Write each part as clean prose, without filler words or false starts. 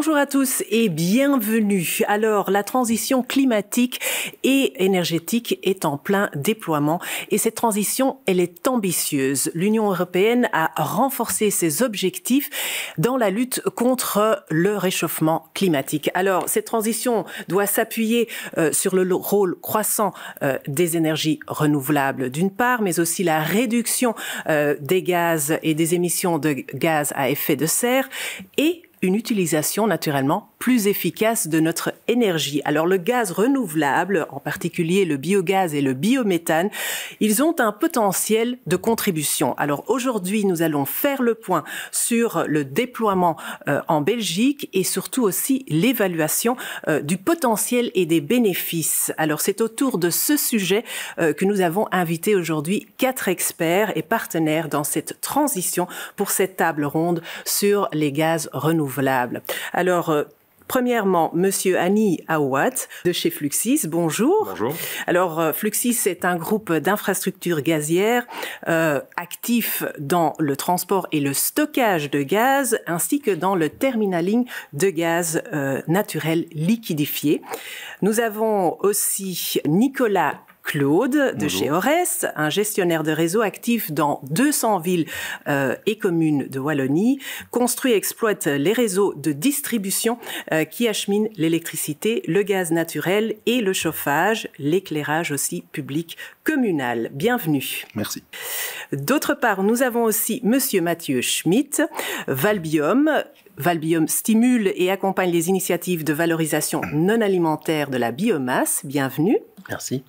Bonjour à tous et bienvenue. Alors, la transition climatique et énergétique est en plein déploiement et cette transition, elle est ambitieuse. L'Union européenne a renforcé ses objectifs dans la lutte contre le réchauffement climatique. Alors, cette transition doit s'appuyer sur le rôle croissant des énergies renouvelables d'une part, mais aussi la réduction des gaz et des émissions de gaz à effet de serre et une utilisation naturellement plus efficace de notre énergie. Alors le gaz renouvelable, en particulier le biogaz et le biométhane, ils ont un potentiel de contribution. Alors aujourd'hui, nous allons faire le point sur le déploiement en Belgique et surtout aussi l'évaluation du potentiel et des bénéfices. Alors c'est autour de ce sujet que nous avons invité aujourd'hui 4 experts et partenaires dans cette transition pour cette table ronde sur les gaz renouvelables. Alors, premièrement, Monsieur Hani Aouat de chez Fluxys, bonjour. Bonjour. Alors, Fluxys est un groupe d'infrastructures gazières actif dans le transport et le stockage de gaz, ainsi que dans le terminaling de gaz naturel liquidifié. Nous avons aussi Nicolas Claude de chez Ores, un gestionnaire de réseau actif dans 200 villes et communes de Wallonie, construit et exploite les réseaux de distribution qui acheminent l'électricité, le gaz naturel et le chauffage, l'éclairage aussi public communal. Bienvenue. Merci. D'autre part, nous avons aussi Monsieur Mathieu Schmitt, Valbiom. Valbiom stimule et accompagne les initiatives de valorisation non alimentaire de la biomasse. Bienvenue. Merci.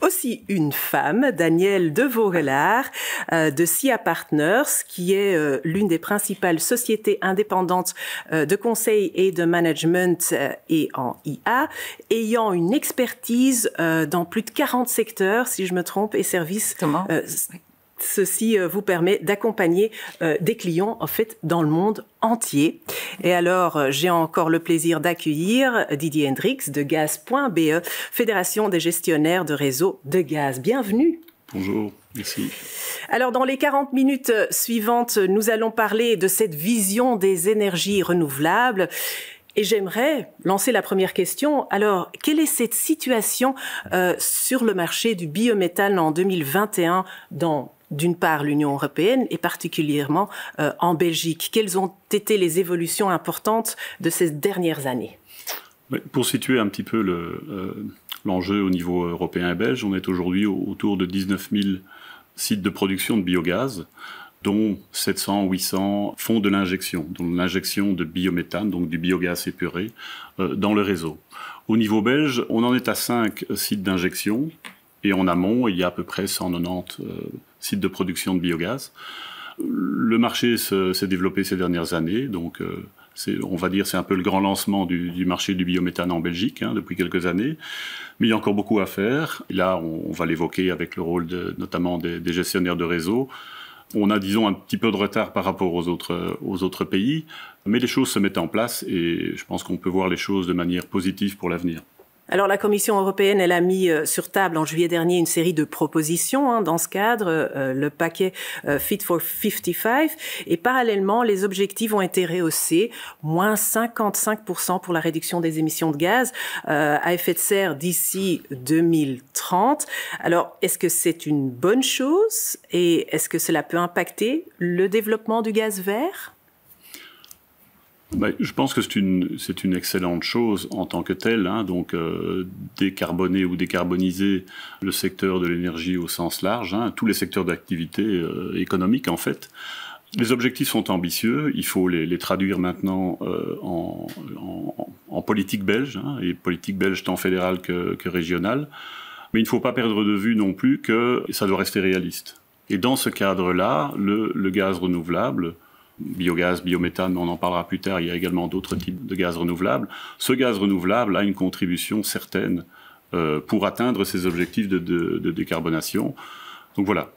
Aussi une femme, Danielle de Vogelaar, de SIA Partners, qui est l'une des principales sociétés indépendantes de conseil et de management et en IA, ayant une expertise dans plus de 40 secteurs, si je me trompe, et services. Ceci vous permet d'accompagner des clients, en fait, dans le monde entier. Et alors, j'ai encore le plaisir d'accueillir Didier Hendrix de Gaz.be, Fédération des gestionnaires de réseaux de gaz. Bienvenue. Bonjour, merci. Alors, dans les 40 minutes suivantes, nous allons parler de cette vision des énergies renouvelables. Et j'aimerais lancer la première question. Alors, quelle est cette situation sur le marché du biométhane en 2021 dans, d'une part, l'Union européenne et particulièrement en Belgique? Quelles ont été les évolutions importantes de ces dernières années? Pour situer un petit peu l'enjeu au niveau européen et belge, on est aujourd'hui autour de 19 000 sites de production de biogaz, dont 700, 800 font de l'injection, donc l'injection de biométhane, donc du biogaz épuré, dans le réseau. Au niveau belge, on en est à 5 sites d'injection, et en amont, il y a à peu près 190 sites de production de biogaz. Le marché s'est développé ces dernières années, donc on va dire c'est un peu le grand lancement du marché du biométhane en Belgique depuis quelques années. Mais il y a encore beaucoup à faire. Et là, on va l'évoquer avec le rôle notamment des gestionnaires de réseau. On a, disons, un petit peu de retard par rapport aux autres pays, mais les choses se mettent en place et je pense qu'on peut voir les choses de manière positive pour l'avenir. Alors la Commission européenne, elle a mis sur table en juillet dernier une série de propositions dans ce cadre, le paquet Fit for 55, et parallèlement, les objectifs ont été rehaussés, moins 55% pour la réduction des émissions de gaz à effet de serre d'ici 2030. Alors, est-ce que c'est une bonne chose et est-ce que cela peut impacter le développement du gaz vert ? Je pense que c'est une excellente chose en tant que telle, donc décarboner ou décarboniser le secteur de l'énergie au sens large, tous les secteurs d'activité économique en fait. Les objectifs sont ambitieux, il faut les traduire maintenant en politique belge, et politique belge tant fédérale que régionale, mais il ne faut pas perdre de vue non plus que ça doit rester réaliste. Et dans ce cadre-là, le gaz renouvelable, biogaz, biométhane, on en parlera plus tard, il y a également d'autres types de gaz renouvelables. Ce gaz renouvelable a une contribution certaine pour atteindre ces objectifs de décarbonation. Donc voilà,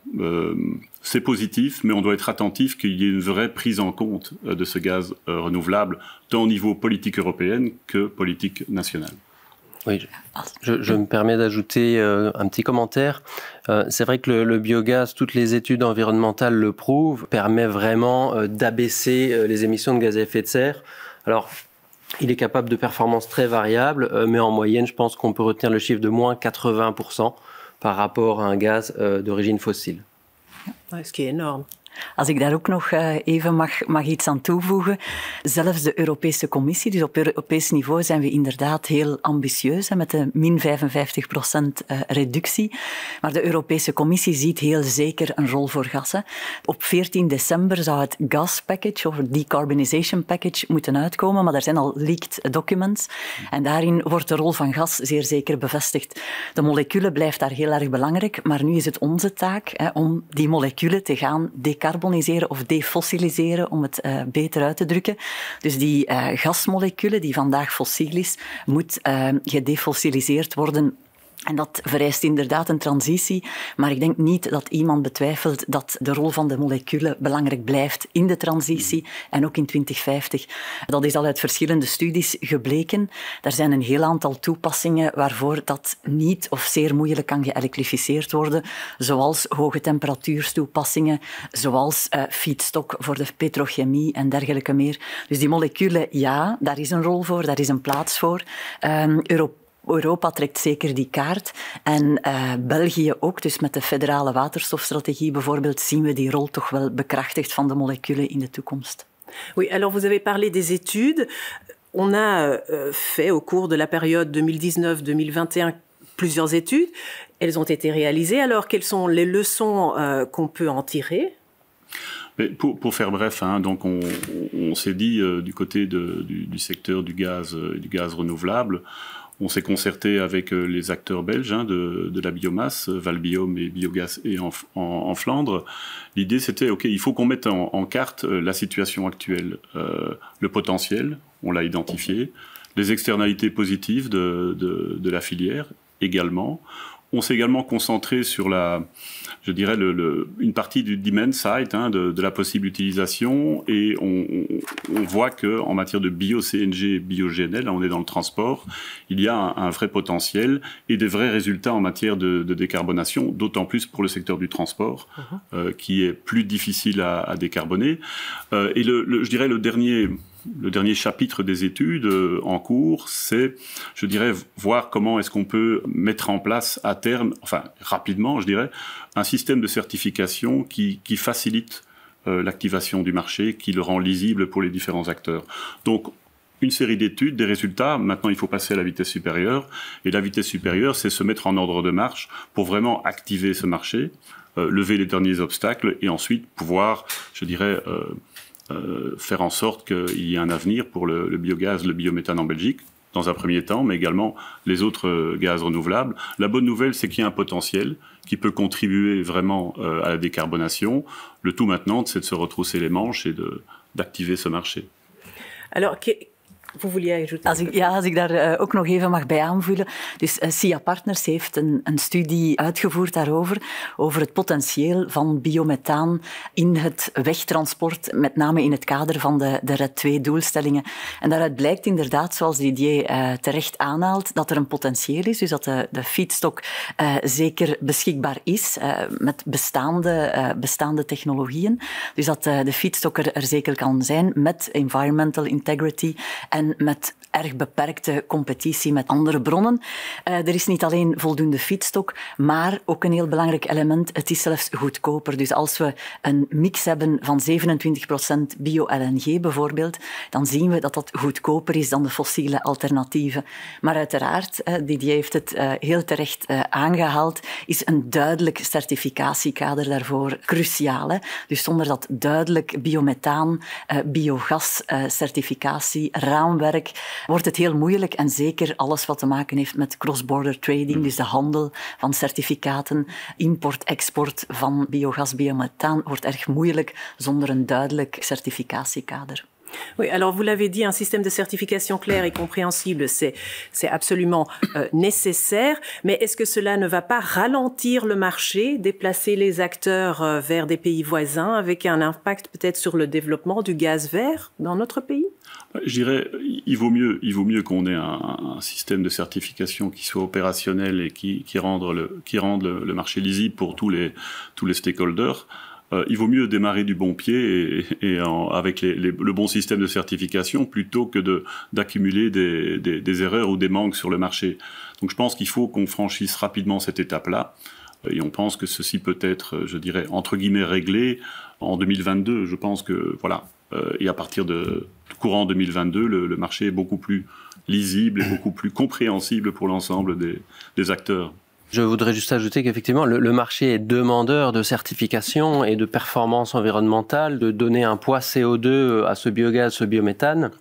c'est positif, mais on doit être attentif qu'il y ait une vraie prise en compte de ce gaz renouvelable, tant au niveau politique européenne que politique nationale. Oui, je me permets d'ajouter un petit commentaire. C'est vrai que le biogaz, toutes les études environnementales le prouvent, permet vraiment d'abaisser les émissions de gaz à effet de serre. Alors, Il est capable de performances très variables, mais en moyenne, je pense qu'on peut retenir le chiffre de moins 80% par rapport à un gaz d'origine fossile. Ouais, ce qui est énorme. Als ik daar ook nog even mag iets aan toevoegen. Zelfs de Europese Commissie, dus op Europees niveau zijn we inderdaad heel ambitieus met de min 55% reductie. Maar de Europese Commissie ziet heel zeker een rol voor gas. Op 14 december zou het gas package, of het decarbonization package, moeten uitkomen, maar er zijn al leaked documents. En daarin wordt de rol van gas zeer zeker bevestigd. De moleculen blijft daar heel erg belangrijk, maar nu is het onze taak om die moleculen te gaan decarboniseren of defossiliseren, om het beter uit te drukken. Dus die gasmoleculen die vandaag fossiel is, moet gedefossiliseerd worden. En dat vereist inderdaad een transitie, maar ik denk niet dat iemand betwijfelt dat de rol van de moleculen belangrijk blijft in de transitie en ook in 2050. Dat is al uit verschillende studies gebleken. Er zijn een heel aantal toepassingen waarvoor dat niet of zeer moeilijk kan geëlektrificeerd worden, zoals hoge temperatuurstoepassingen, zoals feedstock voor de petrochemie en dergelijke meer. Dus die moleculen, ja, daar is een rol voor, daar is een plaats voor. Europa trekt zeker die kaart en België ook. Dus met de federale waterstofstrategie bijvoorbeeld zien we die rol toch wel bekrachtigd van de moleculen in de toekomst. Oui, alors vous avez parlé des études. On a fait au cours de la période 2019-2021 plusieurs études. Elles ont été réalisées. Alors quelles sont les leçons qu'on peut en tirer? Mais pour faire bref, donc on s'est dit du côté du secteur du gaz renouvelable, on s'est concerté avec les acteurs belges de la biomasse, Valbiome et Biogaz et en Flandre. L'idée c'était, ok, il faut qu'on mette en carte la situation actuelle, le potentiel, on l'a identifié, les externalités positives de la filière également. On s'est également concentré sur je dirais une partie du demand side, de la possible utilisation, et on voit que en matière de bio-CNG, bio-GNL, là on est dans le transport, il y a un vrai potentiel et des vrais résultats en matière de décarbonation, d'autant plus pour le secteur du transport, qui est plus difficile à décarboner. Et je dirais le dernier chapitre des études en cours, c'est, je dirais, voir comment est-ce qu'on peut mettre en place à terme, enfin rapidement, je dirais, un système de certification qui facilite l'activation du marché, qui le rend lisible pour les différents acteurs. Donc, une série d'études, des résultats. Maintenant, il faut passer à la vitesse supérieure. Et la vitesse supérieure, c'est se mettre en ordre de marche pour vraiment activer ce marché, lever les derniers obstacles et ensuite pouvoir, je dirais, faire en sorte qu'il y ait un avenir pour le biogaz, le biométhane en Belgique, dans un premier temps, mais également les autres gaz renouvelables. La bonne nouvelle, c'est qu'il y a un potentiel qui peut contribuer vraiment à la décarbonation. Le tout maintenant, c'est de se retrousser les manches et d'activer ce marché. Alors, vous vouliez ajouter? Als ik daar ook nog even mag bij aanvullen. Dus SIA Partners heeft een studie uitgevoerd daarover, over het potentieel van biomethaan in het wegtransport, met name in het kader van de RED II-doelstellingen. En daaruit blijkt inderdaad, zoals Didier terecht aanhaalt, dat er een potentieel is, dus dat de feedstock zeker beschikbaar is met bestaande technologieën. Dus dat de feedstock er zeker kan zijn met environmental integrity en met erg beperkte competitie met andere bronnen. Er is niet alleen voldoende feedstock, maar ook een heel belangrijk element, het is zelfs goedkoper. Dus als we een mix hebben van 27% bio-LNG bijvoorbeeld, dan zien we dat dat goedkoper is dan de fossiele alternatieven. Maar uiteraard, Didier heeft het heel terecht aangehaald, is een duidelijk certificatiekader daarvoor cruciaal. Dus zonder dat duidelijk biomethaan, biogas certificatie, raamwerk, wordt het heel moeilijk en zeker alles wat te maken heeft met cross-border trading, dus de handel van certificaten, import, export van biogas, biomethaan, wordt erg moeilijk zonder een duidelijk certificatiekader. Oui, alors vous l'avez dit, un système de certification clair et compréhensible, c'est absolument nécessaire, mais est-ce que cela ne va pas ralentir le marché, déplacer les acteurs vers des pays voisins, avec un impact peut-être sur le développement du gaz vert dans notre pays? Je dirais, il vaut mieux qu'on ait un système de certification qui soit opérationnel et qui rende le marché lisible pour tous les stakeholders. il vaut mieux démarrer du bon pied avec le bon système de certification plutôt que d'accumuler des erreurs ou des manques sur le marché. Donc je pense qu'il faut qu'on franchisse rapidement cette étape-là. Et on pense que ceci peut être, je dirais, entre guillemets, réglé en 2022. Je pense que, voilà, et à partir de courant 2022, le marché est beaucoup plus lisible et beaucoup plus compréhensible pour l'ensemble des acteurs. Je voudrais juste ajouter qu'effectivement, le marché est demandeur de certification et de performance environnementale, de donner un poids CO2 à ce biogaz, ce biométhane.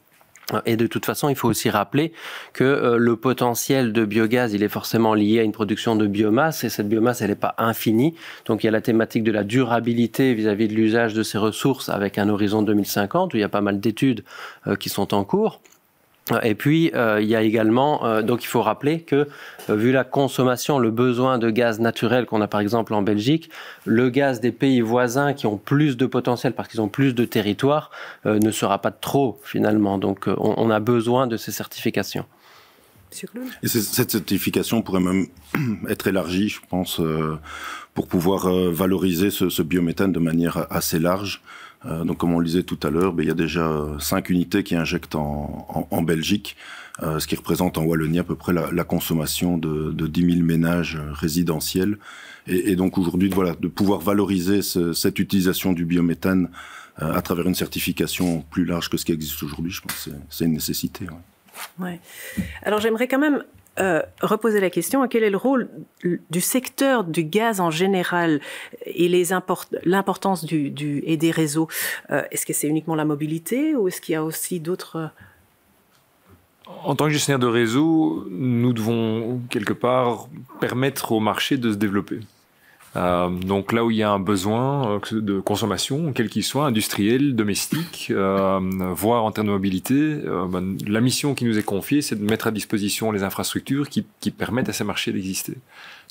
Et de toute façon, il faut aussi rappeler que le potentiel de biogaz, il est forcément lié à une production de biomasse, et cette biomasse, elle n'est pas infinie. Donc il y a la thématique de la durabilité vis-à-vis de l'usage de ces ressources avec un horizon 2050, où il y a pas mal d'études qui sont en cours. Et puis, il y a également, donc il faut rappeler que, vu la consommation, le besoin de gaz naturel qu'on a par exemple en Belgique, le gaz des pays voisins qui ont plus de potentiel parce qu'ils ont plus de territoire ne sera pas de trop finalement. Donc on a besoin de ces certifications. Et cette certification pourrait même être élargie, je pense, pour pouvoir valoriser ce biométhane de manière assez large. Donc, comme on le disait tout à l'heure, il y a déjà 5 unités qui injectent en Belgique, ce qui représente en Wallonie à peu près la consommation de 10 000 ménages résidentiels. Et donc aujourd'hui, voilà, de pouvoir valoriser cette utilisation du biométhane à travers une certification plus large que ce qui existe aujourd'hui, je pense que c'est une nécessité. Ouais. Alors j'aimerais quand même reposer la question, quel est le rôle du secteur du gaz en général et l'importance et des réseaux? Est-ce que c'est uniquement la mobilité ou est-ce qu'il y a aussi d'autres... En tant que gestionnaire de réseau, nous devons quelque part permettre au marché de se développer. Donc là où il y a un besoin de consommation, quel qu'il soit, industriel, domestique, voire en termes de mobilité, la mission qui nous est confiée, c'est de mettre à disposition les infrastructures qui permettent à ces marchés d'exister.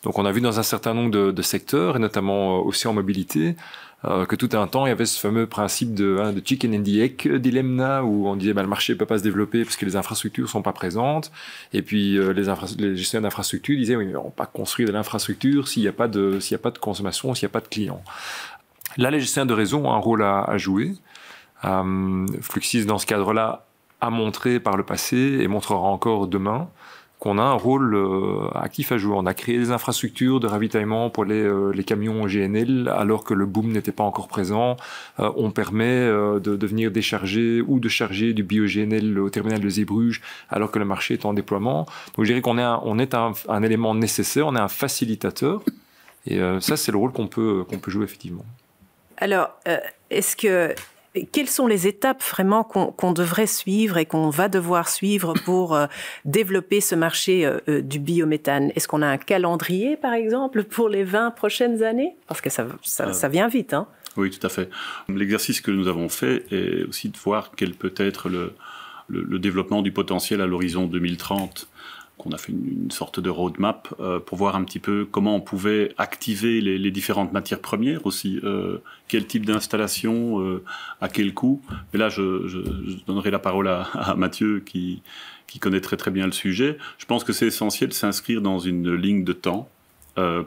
Donc on a vu dans un certain nombre de secteurs, et notamment aussi en mobilité, que tout un temps, il y avait ce fameux principe de chicken and the egg dilemma, où on disait le marché ne peut pas se développer parce que les infrastructures ne sont pas présentes. Et puis les gestionnaires d'infrastructures disaient oui, mais on ne peut pas construire de l'infrastructure s'il n'y a pas de consommation, s'il n'y a pas de clients. Là, les gestionnaires de réseau ont un rôle à jouer. Fluxys, dans ce cadre-là, a montré par le passé et montrera encore demain qu'on a un rôle actif à jouer. On a créé des infrastructures de ravitaillement pour les camions GNL alors que le boom n'était pas encore présent. On permet de venir décharger ou de charger du bio-GNL au terminal de Zeebrugge alors que le marché est en déploiement. Donc je dirais qu'on est un élément nécessaire, on est un facilitateur. Et ça, c'est le rôle qu'on peut jouer effectivement. Alors, quelles sont les étapes vraiment qu'on devrait suivre et qu'on va devoir suivre pour développer ce marché du biométhane? Est-ce qu'on a un calendrier, par exemple, pour les 20 prochaines années? Parce que ça vient vite, hein? Oui, tout à fait. L'exercice que nous avons fait est aussi de voir quel peut être le développement du potentiel à l'horizon 2030. On a fait une sorte de roadmap pour voir un petit peu comment on pouvait activer les différentes matières premières aussi, quel type d'installation, à quel coût. Et là, je donnerai la parole à Mathieu qui connaît très très bien le sujet. Je pense que c'est essentiel de s'inscrire dans une ligne de temps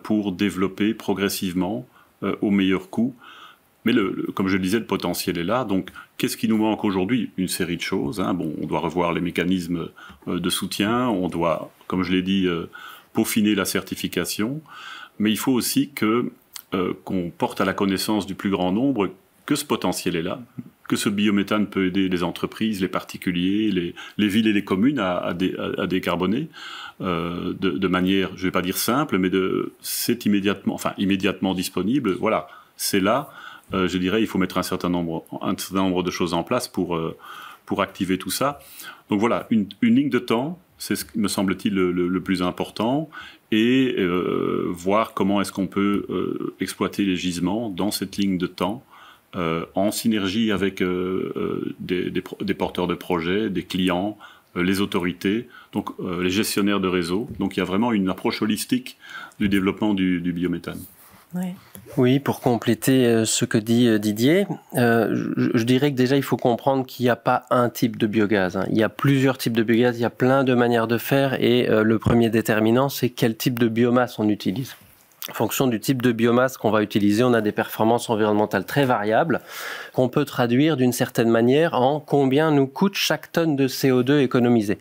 pour développer progressivement au meilleur coût. Mais comme je le disais, le potentiel est là. Donc, qu'est-ce qui nous manque aujourd'hui? Une série de choses. Bon, on doit revoir les mécanismes de soutien. On doit, comme je l'ai dit, peaufiner la certification. Mais il faut aussi qu'on porte à la connaissance du plus grand nombre que ce potentiel est là, que ce biométhane peut aider les entreprises, les particuliers, les villes et les communes à décarboner de manière, je ne vais pas dire simple, mais c'est immédiatement disponible. Voilà, c'est là. Je dirais il faut mettre un certain nombre de choses en place pour activer tout ça. Donc voilà, une ligne de temps, c'est ce qui me semble-t-il le plus important, et voir comment est-ce qu'on peut exploiter les gisements dans cette ligne de temps, en synergie avec des porteurs de projets, des clients, les autorités, donc les gestionnaires de réseau. Donc il y a vraiment une approche holistique du développement du biométhane. Oui, pour compléter ce que dit Didier, je dirais que déjà il faut comprendre qu'il n'y a pas un type de biogaz. Il y a plusieurs types de biogaz, il y a plein de manières de faire et le premier déterminant c'est quel type de biomasse on utilise. en fonction du type de biomasse qu'on va utiliser, on a des performances environnementales très variables qu'on peut traduire d'une certaine manière en combien nous coûte chaque tonne de CO2 économisée.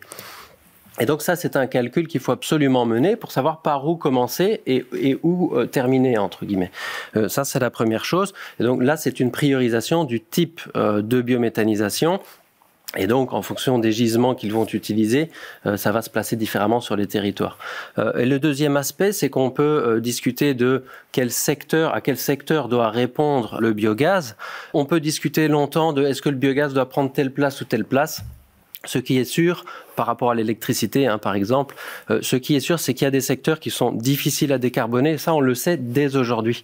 Et donc ça, c'est un calcul qu'il faut absolument mener pour savoir par où commencer et où terminer, entre guillemets. Ça, c'est la première chose. Et donc là, c'est une priorisation du type de biométhanisation. Et donc, en fonction des gisements qu'ils vont utiliser, ça va se placer différemment sur les territoires. Et le deuxième aspect, c'est qu'on peut discuter de à quel secteur doit répondre le biogaz. On peut discuter longtemps de est-ce que le biogaz doit prendre telle place ou telle place. Ce qui est sûr, par rapport à l'électricité, par exemple, ce qui est sûr, c'est qu'il y a des secteurs qui sont difficiles à décarboner. Ça, on le sait dès aujourd'hui.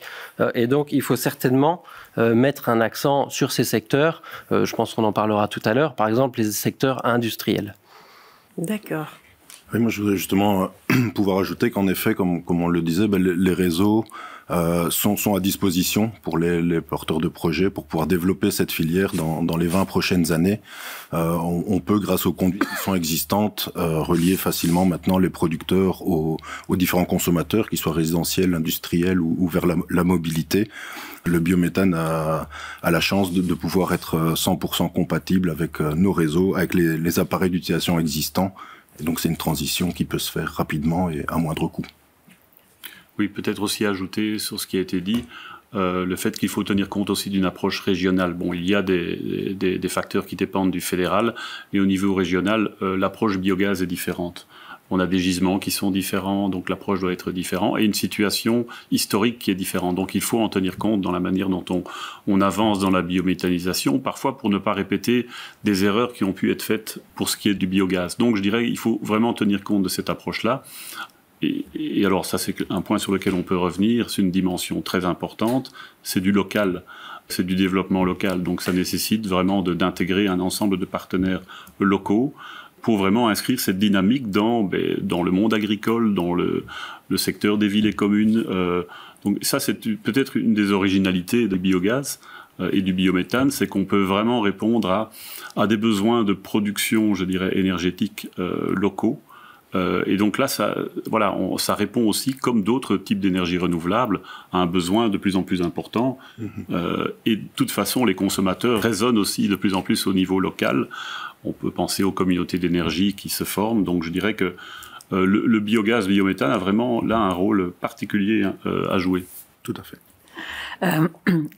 Et donc, il faut certainement mettre un accent sur ces secteurs. Je pense qu'on en parlera tout à l'heure. Par exemple, les secteurs industriels. D'accord. Oui, moi, je voudrais justement pouvoir ajouter qu'en effet, comme on le disait, les réseaux sont à disposition pour les porteurs de projets pour pouvoir développer cette filière dans les 20 prochaines années. On peut, grâce aux conduites qui sont existantes, relier facilement maintenant les producteurs aux différents consommateurs, qu'ils soient résidentiels, industriels ou vers la mobilité. Le biométhane a la chance de pouvoir être 100% compatible avec nos réseaux, avec les appareils d'utilisation existants. Et donc c'est une transition qui peut se faire rapidement et à moindre coût. Oui, peut-être aussi ajouter sur ce qui a été dit, le fait qu'il faut tenir compte aussi d'une approche régionale. Bon, il y a des facteurs qui dépendent du fédéral, mais au niveau régional, l'approche biogaz est différente. On a des gisements qui sont différents, donc l'approche doit être différente, et une situation historique qui est différente. Donc il faut en tenir compte dans la manière dont on avance dans la biométhanisation, parfois pour ne pas répéter des erreurs qui ont pu être faites pour ce qui est du biogaz. Donc je dirais qu'il faut vraiment tenir compte de cette approche-là. Et alors ça, c'est un point sur lequel on peut revenir, c'est une dimension très importante, c'est du local. C'est du développement local, donc ça nécessite vraiment d'intégrer un ensemble de partenaires locaux pour vraiment inscrire cette dynamique dans le monde agricole, dans le secteur des villes et communes. Donc ça, c'est peut-être une des originalités du biogaz et du biométhane, c'est qu'on peut vraiment répondre à des besoins de production, je dirais, énergétique locaux. Et donc là, ça répond aussi, comme d'autres types d'énergie renouvelable, à un besoin de plus en plus important. Et de toute façon, les consommateurs résonnent aussi de plus en plus au niveau local. On peut penser aux communautés d'énergie qui se forment. Donc je dirais que le biogaz, biométhane a vraiment là un rôle particulier à jouer. Tout à fait.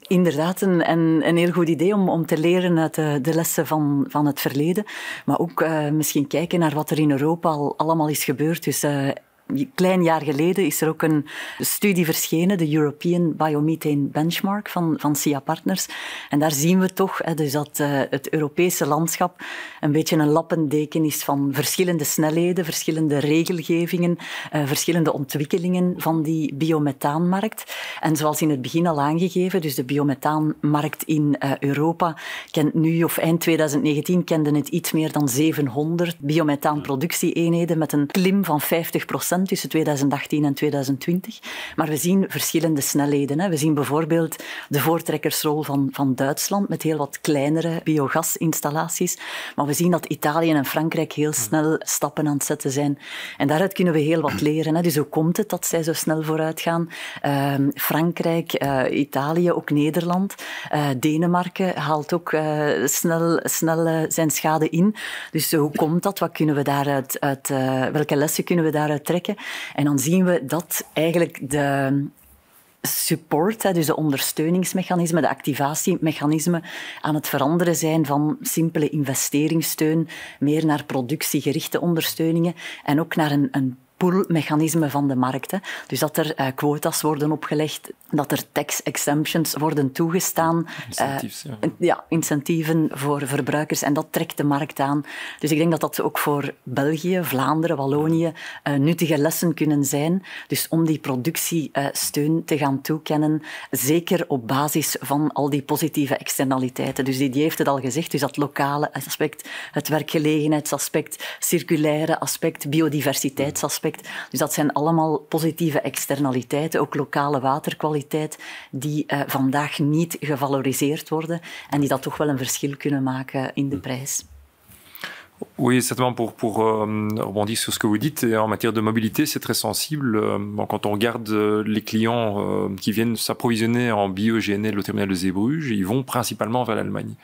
Inderdaad, een heel goed idee om te leren uit de lessen van het verleden. Maar ook misschien kijken naar wat er in Europa al allemaal is gebeurd. Dus een klein jaar geleden is er ook een studie verschenen, de European Biomethane Benchmark van SIA Partners. En daar zien we toch dus dat het Europese landschap een beetje een lappendeken is van verschillende snelheden, verschillende regelgevingen, verschillende ontwikkelingen van die biomethaanmarkt. En zoals in het begin al aangegeven, dus de biomethaanmarkt in Europa kent nu, of eind 2019, kende het iets meer dan 700 biomethaanproductie-eenheden met een klim van 50% tussen 2018 en 2020. Maar we zien verschillende snelheden. We zien bijvoorbeeld de voortrekkersrol van Duitsland met heel wat kleinere biogasinstallaties. Maar we zien dat Italië en Frankrijk heel snel stappen aan het zetten zijn. En daaruit kunnen we heel wat leren. Dus hoe komt het dat zij zo snel vooruit gaan? Frankrijk, Italië, ook Nederland. Denemarken haalt ook snel zijn schade in. Dus hoe komt dat? Wat kunnen we daaruit welke lessen kunnen we daaruit trekken? En dan zien we dat eigenlijk de support, dus de ondersteuningsmechanismen, de activatiemechanismen aan het veranderen zijn van simpele investeringssteun meer naar productiegerichte ondersteuningen en ook naar een poolmechanisme van de markt. Dus dat er quota's worden opgelegd, dat er tax exemptions worden toegestaan. Incentieven voor verbruikers. En dat trekt de markt aan. Dus ik denk dat dat ook voor België, Vlaanderen, Wallonië nuttige lessen kunnen zijn. Dus om die productiesteun te gaan toekennen, zeker op basis van al die positieve externaliteiten. Dus die heeft het al gezegd, dus dat lokale aspect, het werkgelegenheidsaspect, circulaire aspect, biodiversiteitsaspect. Dus dat zijn allemaal positieve externaliteiten, ook lokale waterkwaliteit, die vandaag niet gevaloriseerd worden en die dat toch wel een verschil kunnen maken in de prijs. Oui, certainement pour rebondir sur ce que vous dites, et en matière de mobilité, c'est très sensible. Quand on regarde les clients qui viennent s'approvisionner en bio-GNL au terminal de Zeebrugge, ils vont principalement vers l'Allemagne.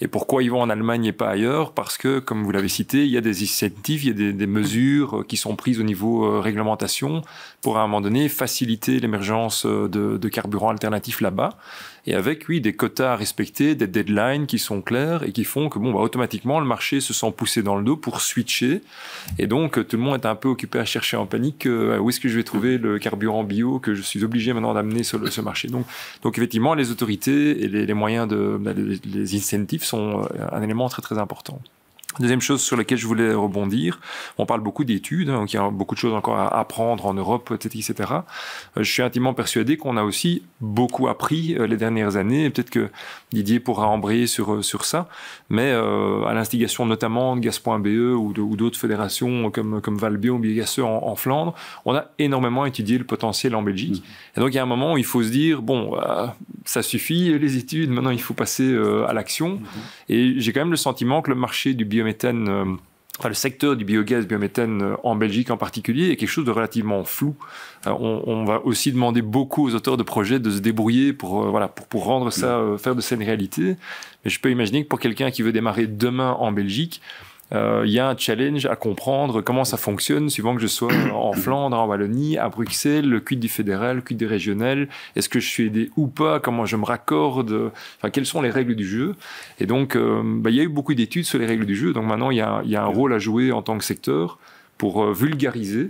Et pourquoi ils vont en Allemagne et pas ailleurs? Parce que, comme vous l'avez cité, il y a des incentives, il y a des mesures qui sont prises au niveau réglementation pour, à un moment donné, faciliter l'émergence de carburants alternatifs là-bas. Et avec, oui, des quotas à respecter, des deadlines qui sont clairs et qui font que, automatiquement, le marché se sent poussé dans le dos pour switcher. Et donc, tout le monde est un peu occupé à chercher en panique où est-ce que je vais trouver le carburant bio que je suis obligé maintenant d'amener sur ce marché. Donc, effectivement, les autorités et les moyens les incentives sont un élément très, très important. Deuxième chose sur laquelle je voulais rebondir, on parle beaucoup d'études, donc il y a beaucoup de choses encore à apprendre en Europe, etc. Je suis intimement persuadé qu'on a aussi beaucoup appris les dernières années, et peut-être que Didier pourra embrayer sur ça, mais à l'instigation notamment de Gaz.be ou d'autres fédérations comme Valbio, Biogasseur en Flandre, on a énormément étudié le potentiel en Belgique. Et donc il y a un moment où il faut se dire, ça suffit les études, maintenant il faut passer à l'action. Et j'ai quand même le sentiment que le marché du biométhane, le secteur du biogaz, biométhane en Belgique en particulier, est quelque chose de relativement flou. On va aussi demander beaucoup aux auteurs de projets de se débrouiller pour rendre ça, faire de ça une réalité. Mais je peux imaginer que pour quelqu'un qui veut démarrer demain en Belgique, il y a un challenge à comprendre comment ça fonctionne, suivant que je sois en Flandre, en Wallonie, à Bruxelles, le quid du fédéral, le quid du régional, est-ce que je suis aidé ou pas, comment je me raccorde, quelles sont les règles du jeu. Et donc, il y a eu beaucoup d'études sur les règles du jeu, donc maintenant il y a un rôle à jouer en tant que secteur pour vulgariser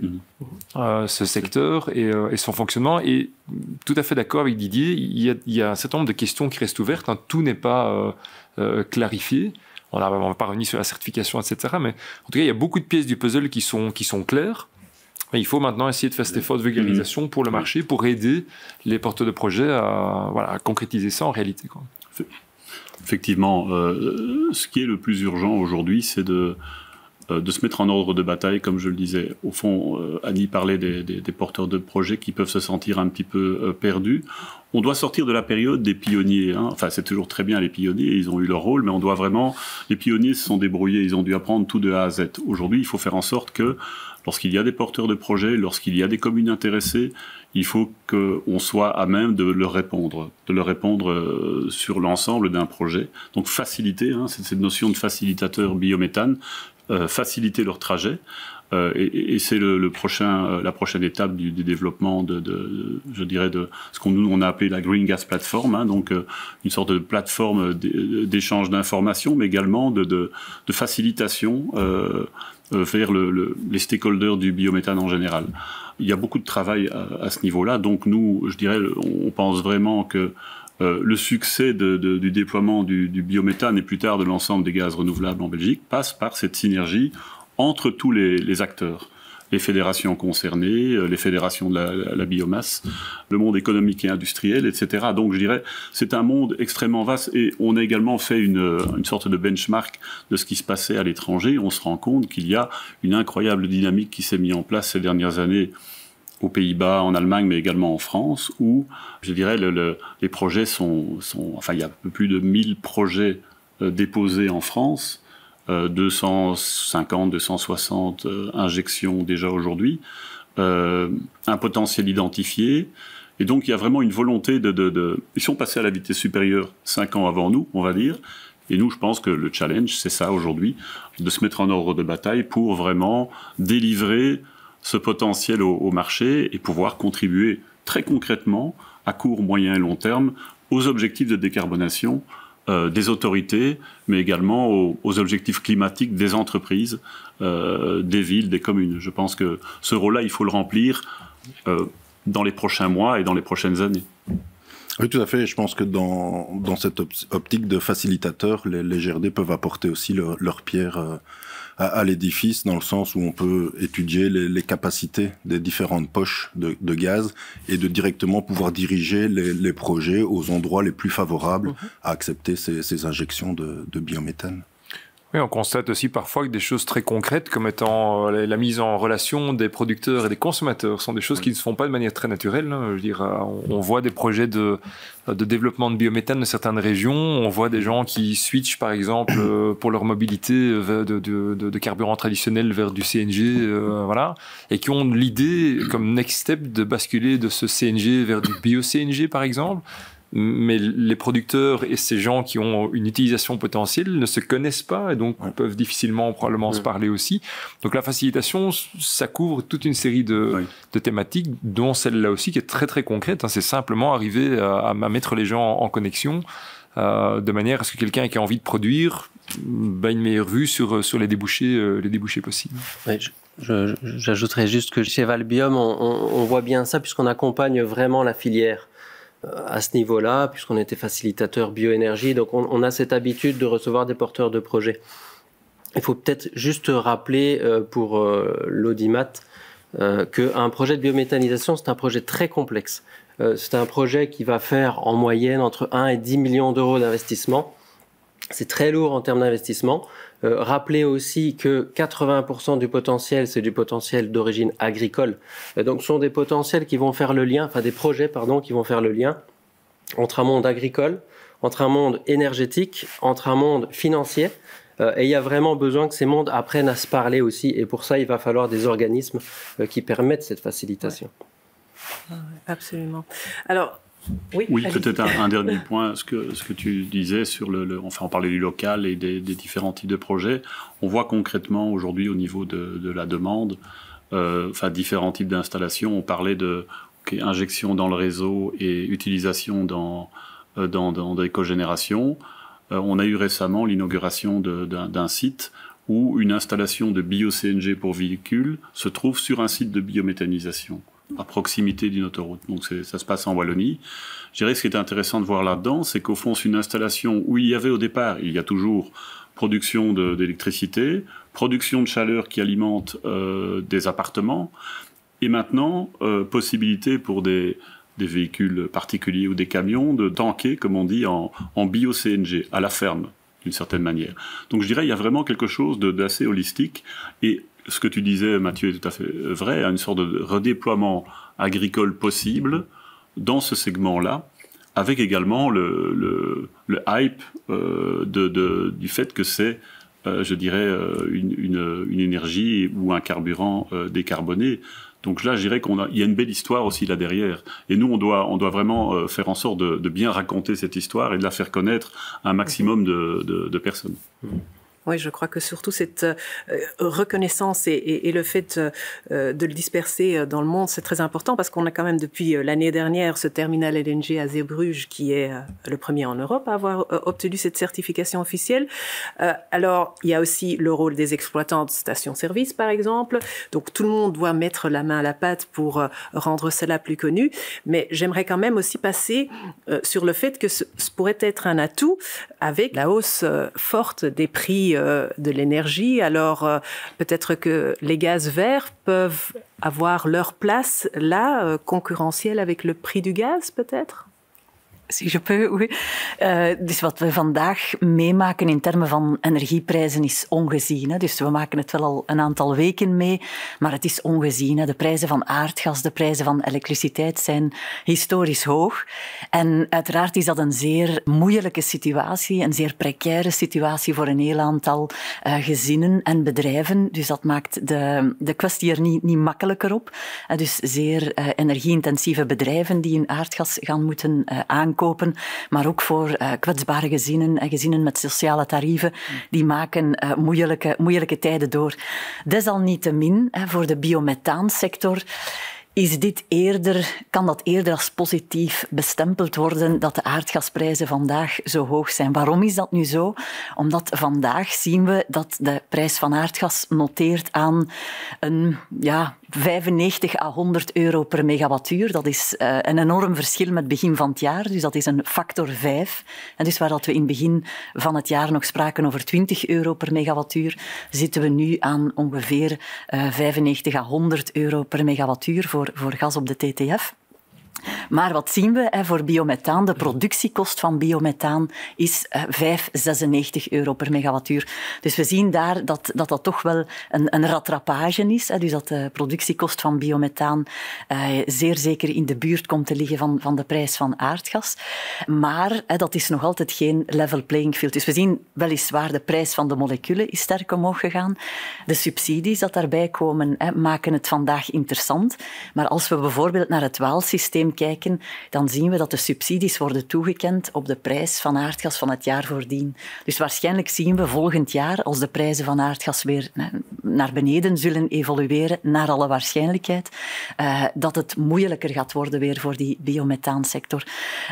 ce secteur et son fonctionnement. Et tout à fait d'accord avec Didier, il y a un certain nombre de questions qui restent ouvertes, tout n'est pas clarifié. On va pas revenir sur la certification, etc. Mais en tout cas, il y a beaucoup de pièces du puzzle qui sont claires. Mais il faut maintenant essayer de faire cet effort de vulgarisation pour le marché, pour aider les porteurs de projets à concrétiser ça en réalité, quoi. Effectivement, ce qui est le plus urgent aujourd'hui, c'est de se mettre en ordre de bataille, comme je le disais. Au fond, Annie parlait des porteurs de projets qui peuvent se sentir un petit peu perdus. On doit sortir de la période des pionniers. Enfin, c'est toujours très bien les pionniers, ils ont eu leur rôle, mais on doit vraiment... Les pionniers se sont débrouillés, ils ont dû apprendre tout de A à Z. Aujourd'hui, il faut faire en sorte que, lorsqu'il y a des porteurs de projets, lorsqu'il y a des communes intéressées, il faut qu'on soit à même de leur répondre sur l'ensemble d'un projet. Donc faciliter, c'est cette notion de facilitateur biométhane, faciliter leur trajet. Et c'est la prochaine étape du développement je dirais, de ce qu'on a appelé la Green Gas Platform, donc une sorte de plateforme d'échange d'informations, mais également de facilitation vers les stakeholders du biométhane en général. Il y a beaucoup de travail à ce niveau-là, donc nous, je dirais, on pense vraiment que le succès du déploiement du biométhane et plus tard de l'ensemble des gaz renouvelables en Belgique passe par cette synergie entre tous les acteurs, les fédérations concernées, les fédérations de la biomasse, le monde économique et industriel, etc. Donc je dirais, c'est un monde extrêmement vaste et on a également fait une sorte de benchmark de ce qui se passait à l'étranger. On se rend compte qu'il y a une incroyable dynamique qui s'est mise en place ces dernières années aux Pays-Bas, en Allemagne, mais également en France, où, je dirais, les projets enfin, il y a un peu plus de 1000 projets déposés en France, 250, 260 injections déjà aujourd'hui, un potentiel identifié, et donc il y a vraiment une volonté ils sont passés à la vitesse supérieure 5 ans avant nous, on va dire, et nous, je pense que le challenge, c'est ça aujourd'hui, de se mettre en ordre de bataille pour vraiment délivrer ce potentiel au marché et pouvoir contribuer très concrètement, à court, moyen et long terme, aux objectifs de décarbonation des autorités, mais également aux objectifs climatiques des entreprises, des villes, des communes. Je pense que ce rôle-là, il faut le remplir dans les prochains mois et dans les prochaines années. Oui, tout à fait. Je pense que dans cette optique de facilitateur, les GRD peuvent apporter aussi leur pierre à l'édifice, dans le sens où on peut étudier les capacités des différentes poches de gaz et de directement pouvoir diriger les projets aux endroits les plus favorables à accepter ces injections de biométhane. Oui, on constate aussi parfois que des choses très concrètes, comme étant la mise en relation des producteurs et des consommateurs, sont des choses qui ne se font pas de manière très naturelle. Je veux dire, on voit des projets de développement de biométhane dans certaines régions. On voit des gens qui switchent, par exemple, pour leur mobilité de carburant traditionnel vers du CNG, voilà, et qui ont l'idée, comme next step, de basculer de ce CNG vers du bio-CNG, par exemple. Mais les producteurs et ces gens qui ont une utilisation potentielle ne se connaissent pas et donc peuvent difficilement probablement se parler aussi. Donc la facilitation, ça couvre toute une série de thématiques, dont celle-là aussi qui est très très concrète. C'est simplement arriver à mettre les gens en connexion de manière à ce que quelqu'un qui a envie de produire ait une meilleure vue sur les débouchés possibles. Ouais, j'ajouterais juste que chez Valbiome, on voit bien ça puisqu'on accompagne vraiment la filière à ce niveau-là, puisqu'on était facilitateur bioénergie, donc on a cette habitude de recevoir des porteurs de projets. Il faut peut-être juste rappeler pour l'audimat qu'un projet de biométhanisation, c'est un projet très complexe. C'est un projet qui va faire en moyenne entre 1 et 10 millions d'euros d'investissement. C'est très lourd en termes d'investissement. Rappelez aussi que 80% du potentiel, c'est du potentiel d'origine agricole. Donc, ce sont des potentiels qui vont faire le lien, enfin des projets, pardon, qui vont faire le lien entre un monde agricole, entre un monde énergétique, entre un monde financier. Et il y a vraiment besoin que ces mondes apprennent à se parler aussi. Et pour ça, il va falloir des organismes qui permettent cette facilitation. Ouais. Absolument. Alors, oui, peut-être un dernier point, ce que tu disais sur enfin on parlait du local et des différents types de projets. On voit concrètement aujourd'hui au niveau de la demande, enfin différents types d'installations. On parlait de injection dans le réseau et utilisation dans des cogénérations. On a eu récemment l'inauguration d'un site où une installation de bio-CNG pour véhicules se trouve sur un site de biométhanisation, à proximité d'une autoroute. Donc ça se passe en Wallonie. Je dirais que ce qui est intéressant de voir là-dedans, c'est qu'au fond, c'est une installation où il y avait au départ, il y a toujours production d'électricité, production de chaleur qui alimente des appartements, et maintenant, possibilité pour des véhicules particuliers ou des camions de tanker, comme on dit, en bio-CNG, à la ferme, d'une certaine manière. Donc je dirais qu'il y a vraiment quelque chose d'assez holistique, et ce que tu disais, Mathieu, est tout à fait vrai, une sorte de redéploiement agricole possible dans ce segment-là, avec également le hype du fait que c'est, je dirais, une énergie ou un carburant décarboné. Donc là, je dirais qu'il y a une belle histoire aussi là derrière. Et nous, on doit vraiment faire en sorte de bien raconter cette histoire et de la faire connaître à un maximum de personnes. Oui, je crois que surtout cette reconnaissance et le fait de le disperser dans le monde, c'est très important parce qu'on a quand même depuis l'année dernière ce terminal LNG à Zeebrugge qui est le premier en Europe à avoir obtenu cette certification officielle. Alors, il y a aussi le rôle des exploitants de stations-service, par exemple. Donc, tout le monde doit mettre la main à la pâte pour rendre cela plus connu. Mais j'aimerais quand même aussi passer sur le fait que ce pourrait être un atout avec la hausse forte des prix de l'énergie. Alors, peut-être que les gaz verts peuvent avoir leur place là, concurrentielle avec le prix du gaz, peut-être? Si je peux, oui. Dus wat we vandaag meemaken in termen van energieprijzen is ongezien. Hè. Dus we maken het wel al een aantal weken mee, maar het is ongezien. Hè. De prijzen van aardgas, de prijzen van elektriciteit zijn historisch hoog. En uiteraard is dat een zeer moeilijke situatie, een zeer precaire situatie voor een heel aantal gezinnen en bedrijven. Dus dat maakt de kwestie er niet makkelijker op. Dus zeer energie-intensieve bedrijven die hun aardgas gaan moeten aankopen. Maar ook voor kwetsbare gezinnen en gezinnen met sociale tarieven, die maken moeilijke tijden door. Desalniettemin, voor de biomethaansector kan dat eerder als positief bestempeld worden dat de aardgasprijzen vandaag zo hoog zijn. Waarom is dat nu zo? Omdat vandaag zien we dat de prijs van aardgas noteert aan een 95 à 100 euro per megawattuur. Dat is een enorm verschil met begin van het jaar. Dus dat is een factor 5. En dus waar dat we in het begin van het jaar nog spraken over 20 euro per megawattuur, zitten we nu aan ongeveer 95 à 100 euro per megawattuur voor gas op de TTF. Maar wat zien we voor biomethaan? De productiekost van biomethaan is €5,96 per megawattuur. Dus we zien daar dat toch wel een rattrapage is. Dus dat de productiekost van biomethaan zeer zeker in de buurt komt te liggen van de prijs van aardgas. Maar dat is nog altijd geen level playing field. Dus we zien weliswaar de prijs van de moleculen is sterk omhoog gegaan. De subsidies dat daarbij komen maken het vandaag interessant. Maar als we bijvoorbeeld naar het waalsysteem kijken, dan zien we dat de subsidies worden toegekend op de prijs van aardgas van het jaar voordien. Dus waarschijnlijk zien we volgend jaar, als de prijzen van aardgas weer naar beneden zullen evolueren, naar alle waarschijnlijkheid, dat het moeilijker gaat worden weer voor die biomethaansector.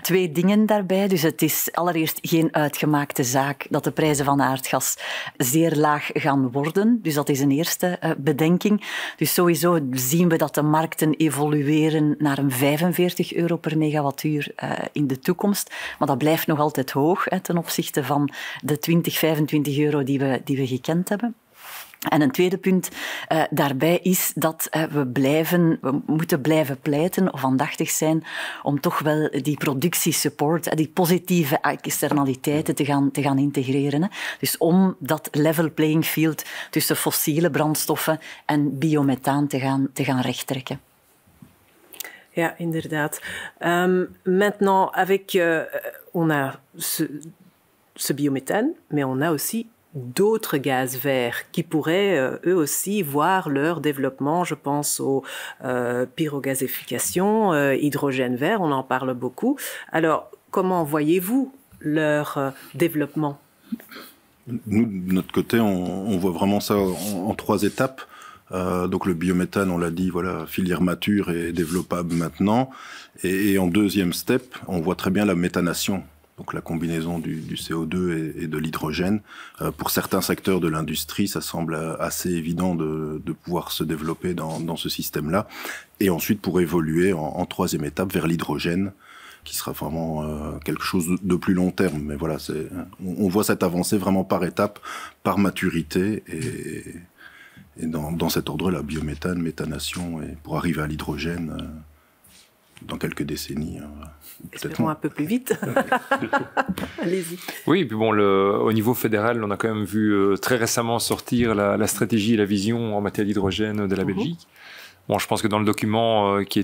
2 dingen daarbij. Dus het is allereerst geen uitgemaakte zaak dat de prijzen van aardgas zeer laag gaan worden. Dus dat is een eerste bedenking. Dus sowieso zien we dat de markten evolueren naar een €45 per megawattuur in de toekomst. Maar dat blijft nog altijd hoog ten opzichte van de €20-25 die we gekend hebben. En een tweede punt daarbij is dat we moeten blijven pleiten of aandachtig zijn om toch wel die productiesupport, die positieve externaliteiten te gaan integreren. Dus om dat level playing field tussen fossiele brandstoffen en biomethaan te gaan rechttrekken. Ja, inderdaad. Maintenant, on a ce biométhane, mais on a aussi d'autres gaz verts qui pourraient eux aussi voir leur développement. Je pense aux pyrogazéfication, hydrogène vert, on en parle beaucoup. Alors, comment voyez-vous leur développement? Nous, de notre côté, on voit vraiment ça en 3 étapes. Donc le biométhane, on l'a dit, voilà, filière mature et développable maintenant. Et en deuxième step, on voit très bien la méthanation, donc la combinaison du CO2 et de l'hydrogène. Pour certains secteurs de l'industrie, ça semble assez évident de pouvoir se développer dans ce système-là. Et ensuite, pour évoluer en 3e étape vers l'hydrogène, qui sera vraiment quelque chose de plus long terme. Mais voilà, on voit cette avancée vraiment par étape, par maturité et dans cet ordre-là, biométhane, méthanation, et pour arriver à l'hydrogène dans quelques décennies. Espérons un peu plus vite. Allez-y. Oui, et puis bon, au niveau fédéral, on a quand même vu très récemment sortir la stratégie et la vision en matière d'hydrogène de la Belgique. Bon, je pense que dans le document qui a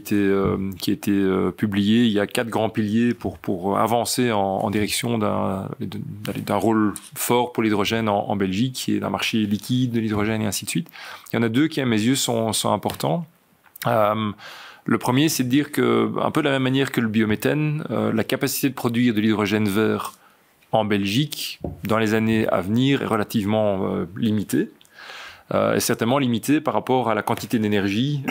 été publié, il y a 4 grands piliers pour avancer en direction d'un rôle fort pour l'hydrogène en Belgique, qui est d'un marché liquide de l'hydrogène et ainsi de suite. Il y en a 2 qui, à mes yeux, sont importants. Le premier, c'est de dire que, un peu de la même manière que le biométhane, la capacité de produire de l'hydrogène vert en Belgique, dans les années à venir, est relativement limitée. Est certainement limitée par rapport à la quantité d'énergie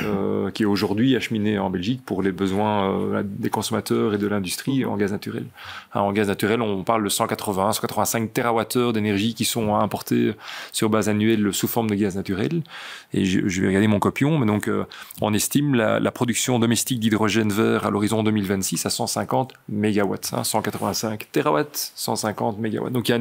qui est aujourd'hui acheminée en Belgique pour les besoins des consommateurs et de l'industrie en gaz naturel. En gaz naturel, on parle de 185 TWh d'énergie qui sont importés sur base annuelle sous forme de gaz naturel. Et je vais regarder mon copion, mais donc on estime la production domestique d'hydrogène vert à l'horizon 2026 à 150 MW. 185 TWh, 150 MW. Donc il y a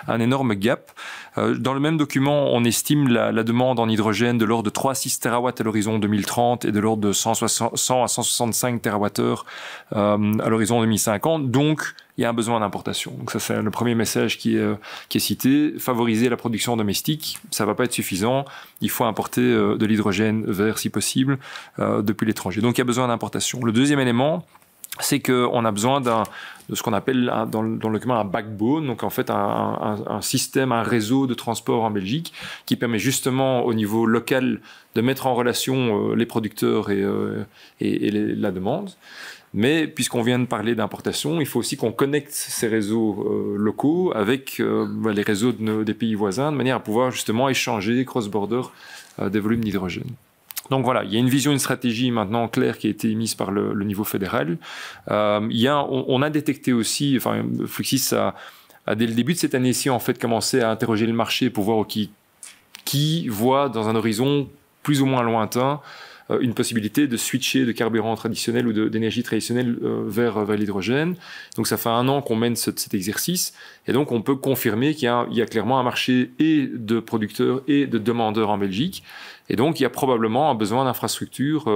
un énorme gap. Dans le même document, on estime la demande en hydrogène de l'ordre de 3,6 TW à l'horizon 2030 et de l'ordre de 100 à 165 TWh à l'horizon 2050. Donc, il y a un besoin d'importation. Donc ça, c'est le premier message qui est cité. Favoriser la production domestique, ça va pas être suffisant. Il faut importer de l'hydrogène vert, si possible, depuis l'étranger. Donc, il y a besoin d'importation. Le deuxième élément, c'est qu'on a besoin de ce qu'on appelle dans le document un backbone, donc en fait un système, un réseau de transport en Belgique qui permet justement au niveau local de mettre en relation les producteurs et la demande. Mais puisqu'on vient de parler d'importation, il faut aussi qu'on connecte ces réseaux locaux avec les réseaux des pays voisins de manière à pouvoir justement échanger cross-border des volumes d'hydrogène. Donc voilà, il y a une vision, une stratégie maintenant claire qui a été émise par le niveau fédéral. On a détecté aussi, enfin, Fluxys a dès le début de cette année-ci en fait commencé à interroger le marché pour voir qui voit dans un horizon plus ou moins lointain une possibilité de switcher de carburant traditionnel ou d'énergie traditionnelle vers l'hydrogène. Donc ça fait 1 an qu'on mène cet exercice et donc on peut confirmer qu'il y a clairement un marché et de producteurs et de demandeurs en Belgique Et donc, il y a probablement un besoin d'infrastructures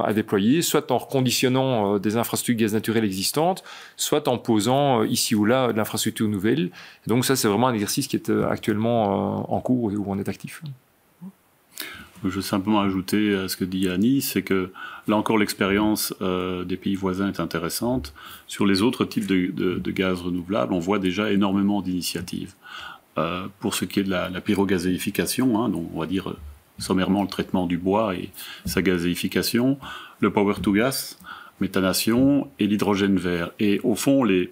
à déployer, soit en reconditionnant des infrastructures gaz naturel existantes, soit en posant ici ou là de l'infrastructure nouvelle. Et donc ça, c'est vraiment un exercice qui est actuellement en cours et où on est actif. Je veux simplement ajouter à ce que dit Annie, c'est que là encore l'expérience des pays voisins est intéressante. Sur les autres types de gaz renouvelables, on voit déjà énormément d'initiatives. Pour ce qui est de la pyrogazéification, hein, donc on va dire sommairement le traitement du bois et sa gazéification, le power to gas, méthanation et l'hydrogène vert. Et au fond, les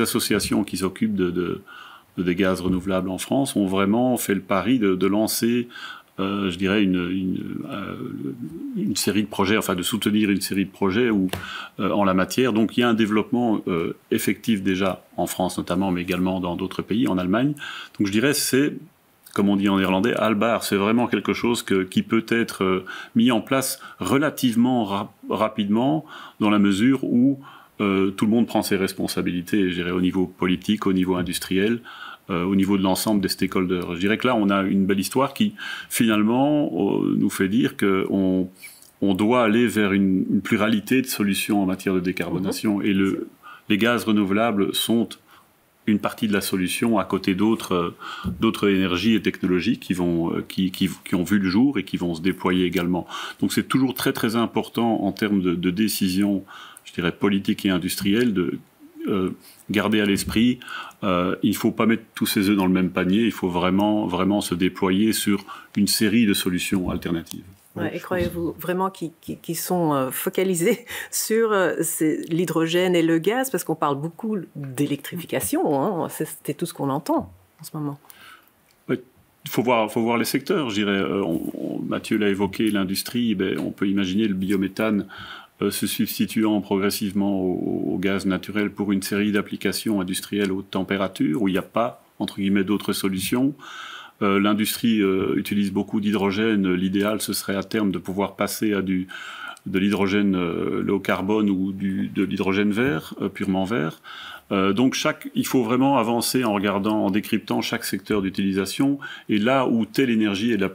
associations qui s'occupent des gaz renouvelables en France ont vraiment fait le pari de lancer, je dirais, une série de projets, enfin de soutenir une série de projets en la matière. Donc il y a un développement effectif déjà en France notamment, mais également dans d'autres pays, en Allemagne. Donc je dirais c'est, comme on dit en néerlandais, haalbaar. C'est vraiment quelque chose qui peut être mis en place relativement rapidement, dans la mesure où tout le monde prend ses responsabilités, je dirais, au niveau politique, au niveau industriel, au niveau de l'ensemble des stakeholders. Je dirais que là, on a une belle histoire qui, finalement, nous fait dire qu'on doit aller vers une pluralité de solutions en matière de décarbonation. Et les gaz renouvelables sont une partie de la solution à côté d'autres énergies et technologies qui ont vu le jour et qui vont se déployer également. Donc c'est toujours très très important en termes de décision, je dirais, politique et industrielle, de garder à l'esprit, il ne faut pas mettre tous ses œufs dans le même panier, il faut vraiment se déployer sur une série de solutions alternatives. Ouais, et croyez-vous vraiment qu'ils sont focalisés sur l'hydrogène et le gaz, parce qu'on parle beaucoup d'électrification, hein, c'est tout ce qu'on entend en ce moment. Il faut voir les secteurs, je dirais. Mathieu l'a évoqué, l'industrie, on peut imaginer le biométhane se substituant progressivement au gaz naturel pour une série d'applications industrielles haute température, où il n'y a pas, entre guillemets, d'autres solutions. L'industrie utilise beaucoup d'hydrogène. L'idéal, ce serait à terme de pouvoir passer à de l'hydrogène low carbone ou de l'hydrogène vert, purement vert. Donc il faut vraiment avancer en décryptant chaque secteur d'utilisation et là où telle énergie est la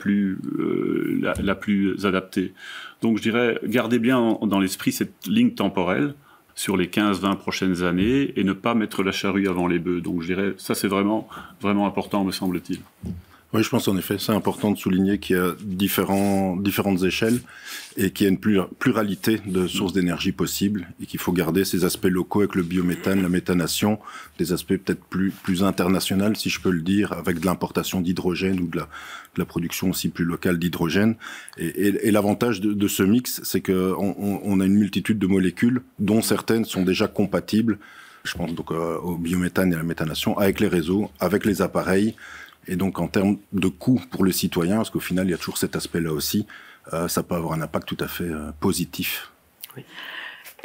plus adaptée. Donc je dirais, gardez bien dans l'esprit cette ligne temporelle sur les 15-20 prochaines années et ne pas mettre la charrue avant les bœufs. Donc je dirais, ça c'est vraiment important, me semble-t-il. Oui, je pense en effet, c'est important de souligner qu'il y a différentes échelles et qu'il y a une pluralité de sources d'énergie possibles et qu'il faut garder ces aspects locaux avec le biométhane, la méthanation, des aspects peut-être plus internationaux, si je peux le dire, avec de l'importation d'hydrogène ou de la production aussi plus locale d'hydrogène. Et l'avantage de ce mix, c'est qu'on a une multitude de molécules dont certaines sont déjà compatibles, je pense donc au biométhane et à la méthanation, avec les réseaux, avec les appareils. Et donc, en termes de coût pour le citoyen, parce qu'au final, il y a toujours cet aspect-là aussi, ça peut avoir un impact tout à fait positif. Oui.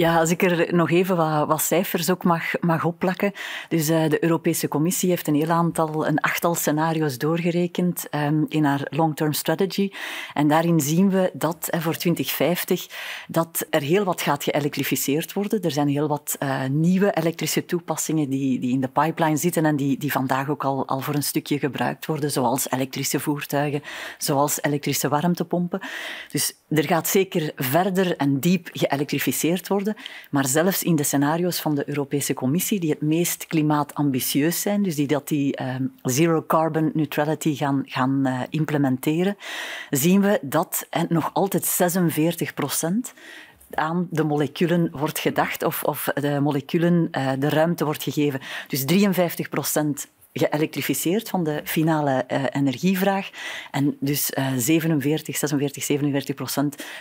Ja, als ik nog even wat cijfers ook mag opplakken. Dus de Europese Commissie heeft een achttal scenario's doorgerekend in haar long-term strategy. En daarin zien we dat voor 2050 dat er heel wat gaat geëlektrificeerd worden. Er zijn heel wat nieuwe elektrische toepassingen die in de pipeline zitten en die vandaag ook al voor een stukje gebruikt worden, zoals elektrische voertuigen, zoals elektrische warmtepompen. Dus er gaat zeker verder en diep geëlektrificeerd worden. Maar zelfs in de scenario's van de Europese Commissie, die het meest klimaatambitieus zijn, dus die zero carbon neutrality gaan implementeren, zien we dat nog altijd 46% aan de moleculen wordt gedacht of de moleculen de ruimte wordt gegeven. Dus 53% geëlektrificeerd van de finale energievraag. En dus 47%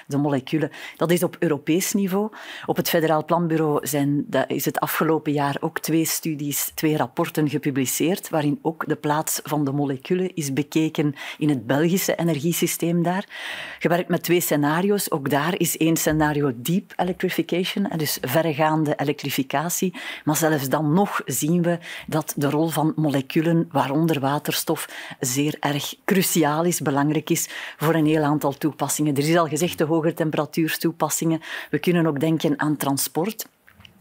de moleculen. Dat is op Europees niveau. Op het Federaal Planbureau is het afgelopen jaar ook 2 rapporten gepubliceerd, waarin ook de plaats van de moleculen is bekeken in het Belgische energiesysteem daar. Gewerkt met 2 scenario's. Ook daar is 1 scenario deep electrification, dus verregaande elektrificatie. Maar zelfs dan nog zien we dat de rol van moleculen, waaronder waterstof, zeer erg cruciaal is, belangrijk is voor een heel aantal toepassingen. Er is al gezegd de hoge temperatuurstoepassingen. We kunnen ook denken aan transport.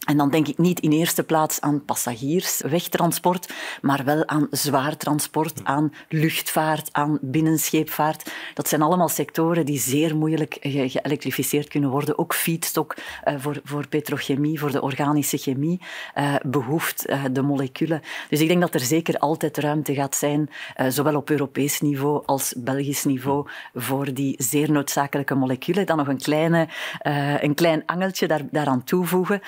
En dan denk ik niet in eerste plaats aan passagierswegtransport, maar wel aan zwaar transport, aan luchtvaart, aan binnenscheepvaart. Dat zijn allemaal sectoren die zeer moeilijk geëlektrificeerd kunnen worden. Ook feedstock voor petrochemie, voor de organische chemie, behoeft de moleculen. Dus ik denk dat er zeker altijd ruimte gaat zijn, zowel op Europees niveau als Belgisch niveau, voor die zeer noodzakelijke moleculen. Dan nog een klein angeltje daaraan toevoegen.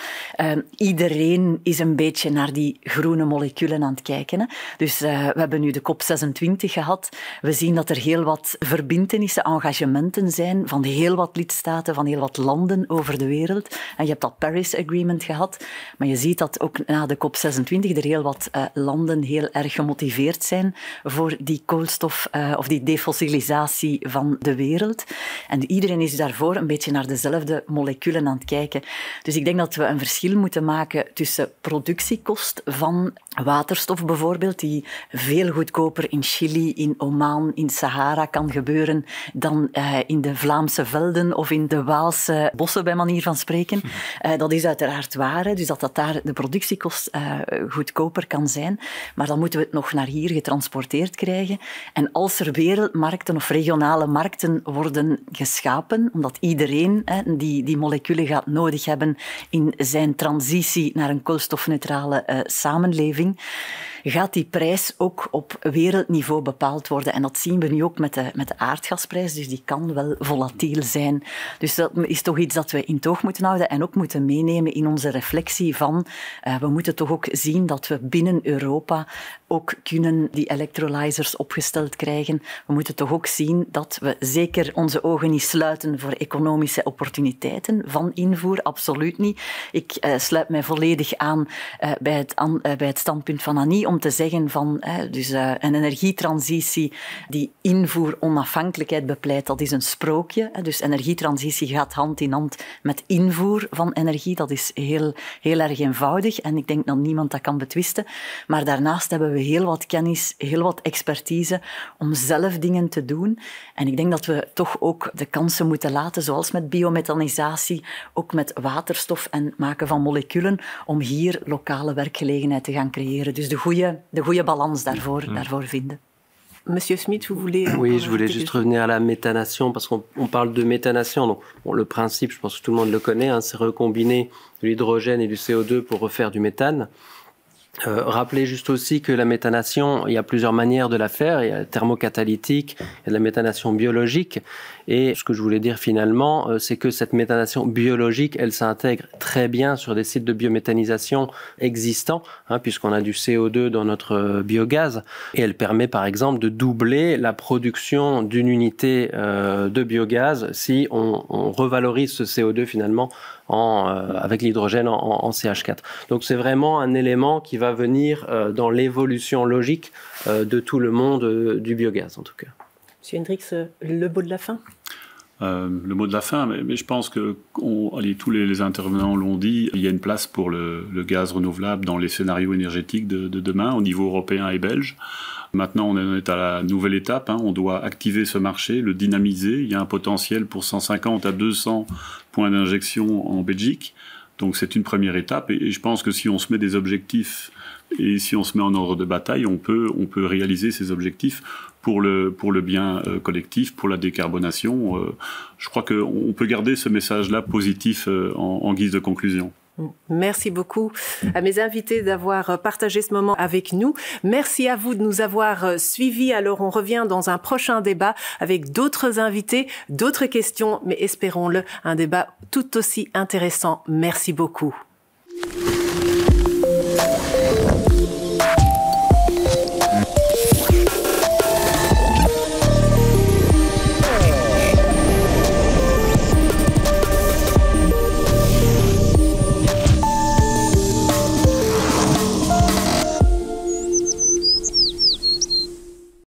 Iedereen is een beetje naar die groene moleculen aan het kijken. Hè. Dus we hebben nu de COP26 gehad. We zien dat er heel wat verbintenissen, engagementen zijn van heel wat lidstaten, van heel wat landen over de wereld. En je hebt dat Paris Agreement gehad. Maar je ziet dat ook na de COP26 er heel wat landen heel erg gemotiveerd zijn voor die koolstof of die defossilisatie van de wereld. En iedereen is daarvoor een beetje naar dezelfde moleculen aan het kijken. Dus ik denk dat we een verschil moeten maken tussen productiekost van waterstof bijvoorbeeld, die veel goedkoper in Chili, in Oman, in Sahara kan gebeuren dan in de Vlaamse velden of in de Waalse bossen, bij manier van spreken. Dat is uiteraard waar, hè, dus dat daar de productiekost goedkoper kan zijn. Maar dan moeten we het nog naar hier getransporteerd krijgen. En als er wereldmarkten of regionale markten worden geschapen, omdat iedereen die moleculen gaat nodig hebben in zijn transitie naar een koolstofneutrale samenleving, gaat die prijs ook op wereldniveau bepaald worden. En dat zien we nu ook met de aardgasprijs, dus die kan wel volatiel zijn. Dus dat is toch iets dat we in toog moeten houden en ook moeten meenemen in onze reflectie van we moeten toch ook zien dat we binnen Europa ook kunnen die electrolyzers opgesteld krijgen. We moeten toch ook zien dat we zeker onze ogen niet sluiten voor economische opportuniteiten van invoer, absoluut niet. Ik sluit mij volledig aan bij het standpunt van Annie om te zeggen van een energietransitie die invoer onafhankelijkheid bepleit, dat is een sprookje. Dus energietransitie gaat hand in hand met invoer van energie. Dat is heel, heel erg eenvoudig en ik denk dat niemand dat kan betwisten. Maar daarnaast hebben we heel wat kennis, heel wat expertise om zelf dingen te doen. En ik denk dat we toch ook de kansen moeten laten, zoals met biomethanisatie, ook met waterstof en maken van moleculen, om hier lokale werkgelegenheid te gaan creëren. Dus de goede balans daarvoor vinden. Monsieur Smit, vous voulez... Oui, je voulais juste revenir à la méthanation, parce qu'on parle de méthanation. Donc, le principe, je pense que tout le monde le connaît, c'est recombiner de l'hydrogène et du CO2 pour refaire du méthane. Rappelez juste aussi que la méthanation, il y a plusieurs manières de la faire. Il y a la thermocatalytique, il y a de la méthanation biologique. Et ce que je voulais dire finalement, c'est que cette méthanation biologique, elle s'intègre très bien sur des sites de biométhanisation existants, puisqu'on a du CO2 dans notre biogaz. Et elle permet par exemple de doubler la production d'une unité de biogaz si on revalorise ce CO2 finalement avec l'hydrogène en CH4. Donc c'est vraiment un élément qui va venir dans l'évolution logique de tout le monde du biogaz en tout cas. Monsieur Hendricks, le mot de la fin? Le mot de la fin, mais je pense que tous les intervenants l'ont dit, il y a une place pour le gaz renouvelable dans les scénarios énergétiques de demain au niveau européen et belge. Maintenant, on est à la nouvelle étape, on doit activer ce marché, le dynamiser. Il y a un potentiel pour 150 à 200 points d'injection en Belgique. Donc c'est une première étape et je pense que si on se met des objectifs et si on se met en ordre de bataille, on peut réaliser ces objectifs pour le bien collectif, pour la décarbonation. Je crois qu'on peut garder ce message-là positif en guise de conclusion. Merci beaucoup à mes invités d'avoir partagé ce moment avec nous. Merci à vous de nous avoir suivis. Alors, on revient dans un prochain débat avec d'autres invités, d'autres questions, mais espérons-le, un débat tout aussi intéressant. Merci beaucoup.